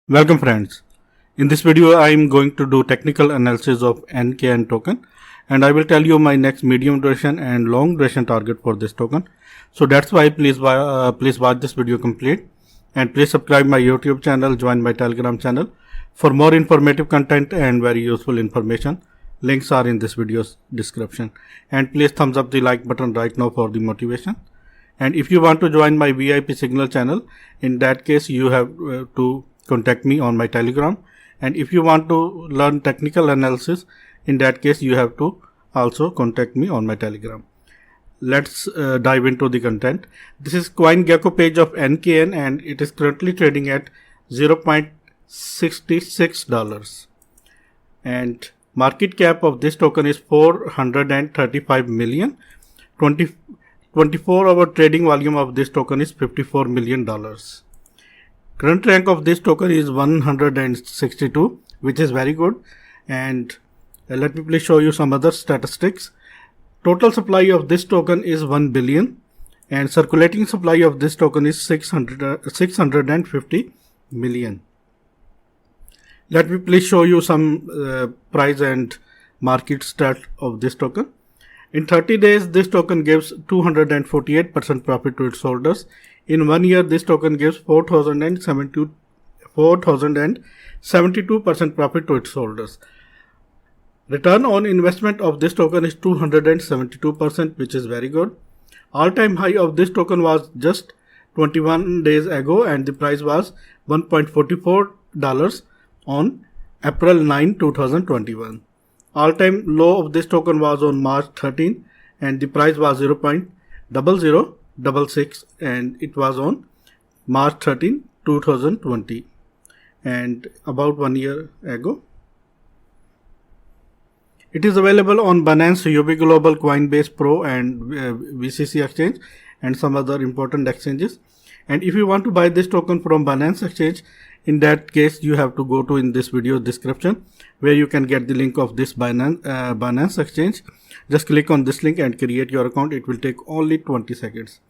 Welcome friends. In this video I am going to do technical analysis of NKN token and I will tell you my next medium duration and long duration target for this token. So that's why please watch this video complete and please subscribe my YouTube channel, join my Telegram channel for more informative content and very useful information. Links are in this video's description and please thumbs up the like button right now for the motivation. And if you want to join my VIP Signal channel, in that case you have to contact me on my Telegram, and if you want to learn technical analysis, in that case you have to also contact me on my Telegram. Let's dive into the content. This is CoinGecko page of NKN and it is currently trading at $0.66 and market cap of this token is 435 million. 24-hour trading volume of this token is $54 million. Current rank of this token is 162, which is very good. And let me please show you some other statistics. Total supply of this token is 1 billion and circulating supply of this token is 650 million. Let me please show you some price and market stat of this token. In 30 days, this token gives 248% profit to its holders. In 1 year, this token gives 4,072% profit to its holders. Return on investment of this token is 272%, which is very good. All-time high of this token was just 21 days ago and the price was $1.44 on April 9, 2021. All-time low of this token was on March 13 and the price was 0.0066 and it was on March 13, 2020 and about 1 year ago. It is available on Binance, Huobi Global, Coinbase Pro and VCC exchange and some other important exchanges. And if you want to buy this token from Binance exchange, in that case you have to go to in this video description where you can get the link of this Binance exchange. Just click on this link and create your account. It will take only 20 seconds.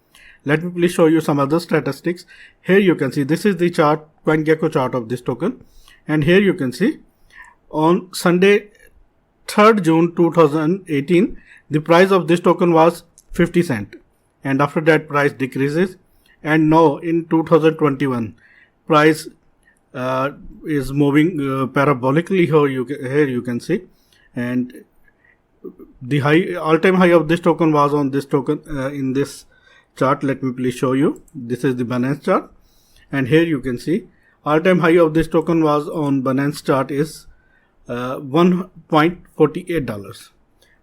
Let me please show you some other statistics. Here you can see this is the chart, CoinGecko chart of this token. And here you can see on Sunday 3rd June 2018, the price of this token was 50 cents and after that price decreases, and now in 2021 price is moving parabolically. Here you can see, and the all-time high of this token was on this token in this chart. Let me please show you. This is the Binance chart, and here you can see all-time high of this token was on Binance chart is $1.48.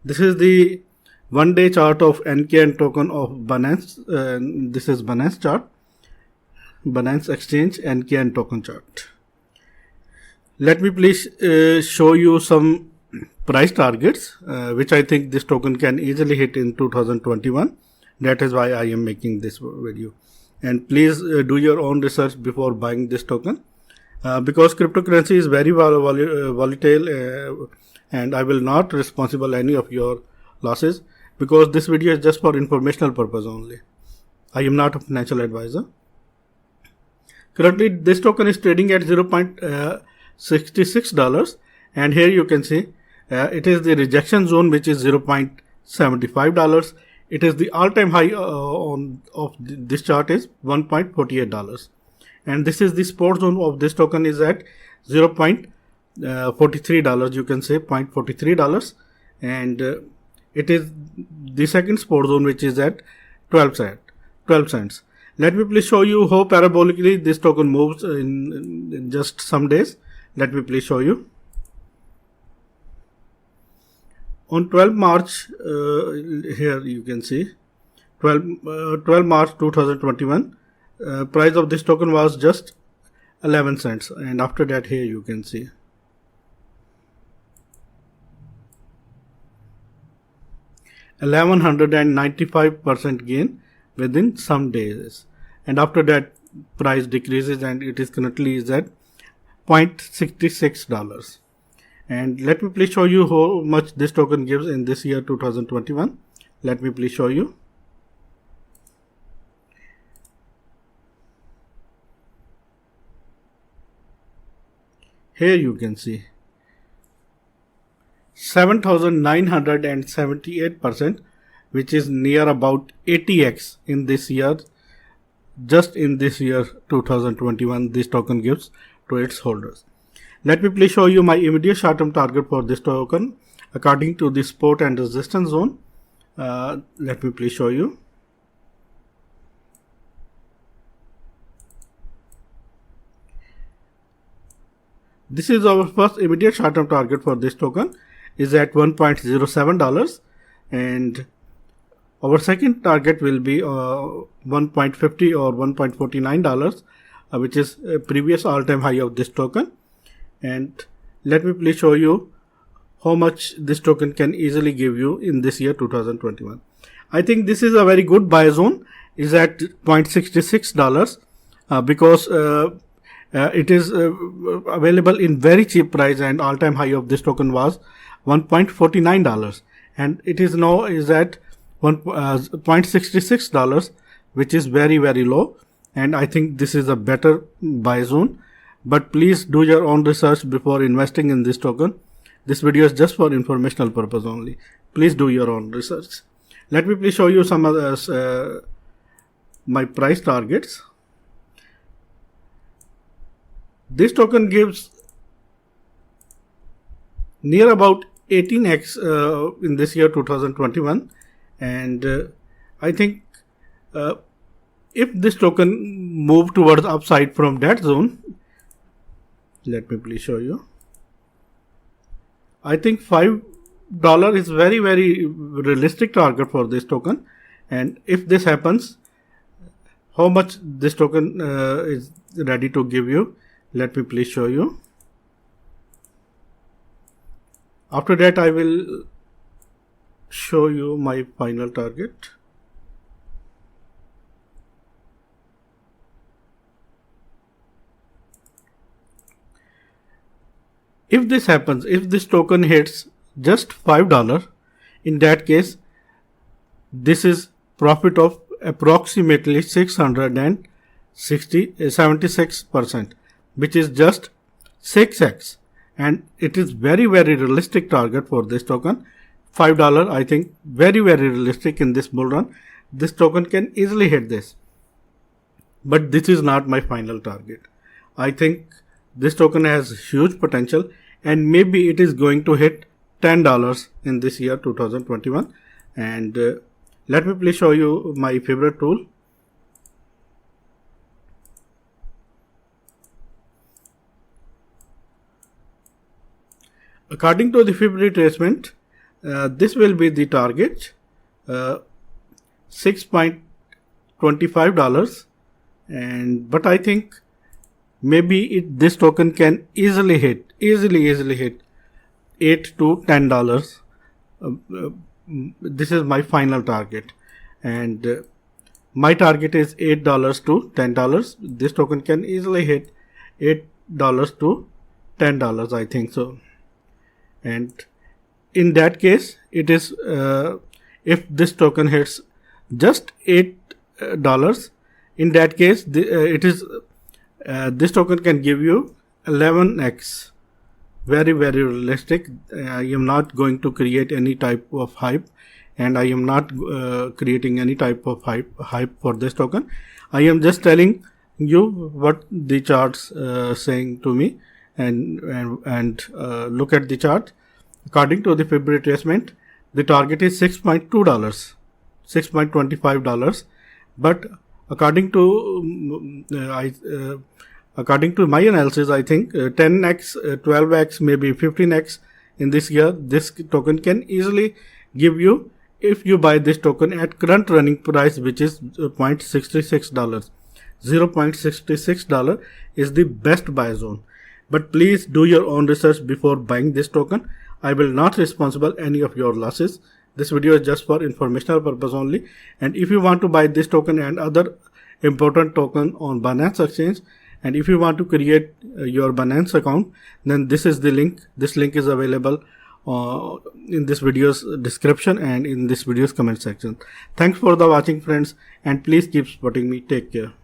This is the 1 day chart of NKN token of Binance. This is Binance chart, Binance exchange NKN token chart. Let me please show you some price targets which I think this token can easily hit in 2021. That is why I am making this video. And please do your own research before buying this token because cryptocurrency is very volatile and I will not responsible any of your losses because this video is just for informational purpose only. I am not a financial advisor. Currently this token is trading at $0.66 and here you can see it is the rejection zone which is $0.75. It is the all-time high of this chart is $1.48 and this is the support zone of this token is at $0.43. You can say $0.43 and it is the second support zone which is at 12 cents. Let me please show you how parabolically this token moves in just some days. Let me please show you. On 12 March, here you can see 12 March 2021, price of this token was just 11 cents and after that here you can see 1195% gain within some days, and after that price decreases and it is currently is at $0.66. And let me please show you how much this token gives in this year 2021. Let me please show you. Here you can see 7,978%, which is near about 80x in this year. Just in this year 2021, this token gives to its holders. Let me please show you my immediate short-term target for this token according to the support and resistance zone. Let me please show you. This is our first immediate short-term target for this token is at $1.07, and our second target will be $1.50 or $1.49, which is a previous all-time high of this token. And let me please show you how much this token can easily give you in this year 2021. I think this is a very good buy zone, is at $0.66 because it is available in very cheap price, and all-time high of this token was $1.49, and it is now is at $0.66, which is very low, and I think this is a better buy zone. But please do your own research before investing in this token. This video is just for informational purpose only. Please do your own research. Let me please show you some of my price targets. This token gives near about 18x in this year 2021, and I think if this token move towards upside from that zone, let me please show you. I think $5 is very realistic target for this token, and if this happens, how much this token is ready to give you, let me please show you. After that, I will show you my final target. If this happens, if this token hits just $5, in that case, this is profit of approximately 76%, which is just 6x, and it is very realistic target for this token. $5, I think very realistic in this bull run. This token can easily hit this, but this is not my final target. I think this token has huge potential, and maybe it is going to hit $10 in this year 2021. And let me please show you my favorite tool. According to the Fib retracement, this will be the target, $6.25, and but I think maybe this token can easily hit $8 to $10. This is my final target, and my target is $8 to $10. This token can easily hit $8 to $10, I think so. And in that case, it is if this token hits just $8, in that case it is this token can give you 11x. Very realistic. I am not going to create any type of hype, and I am not creating any type of hype for this token. I am just telling you what the charts saying to me, and look at the chart. According to the Fib retracement, the target is $6.2, $6.25, but according to my analysis, I think 10x, 12x, maybe 15x in this year, this token can easily give you, if you buy this token at current running price, which is $0.66. $0.66 is the best buy zone. But please do your own research before buying this token. I will not responsible any of your losses. This video is just for informational purpose only. And if you want to buy this token and other important token on Binance Exchange, and if you want to create your Binance account, then this is the link. This link is available in this video's description and in this video's comment section. Thanks for the watching, friends, and please keep supporting me. Take care.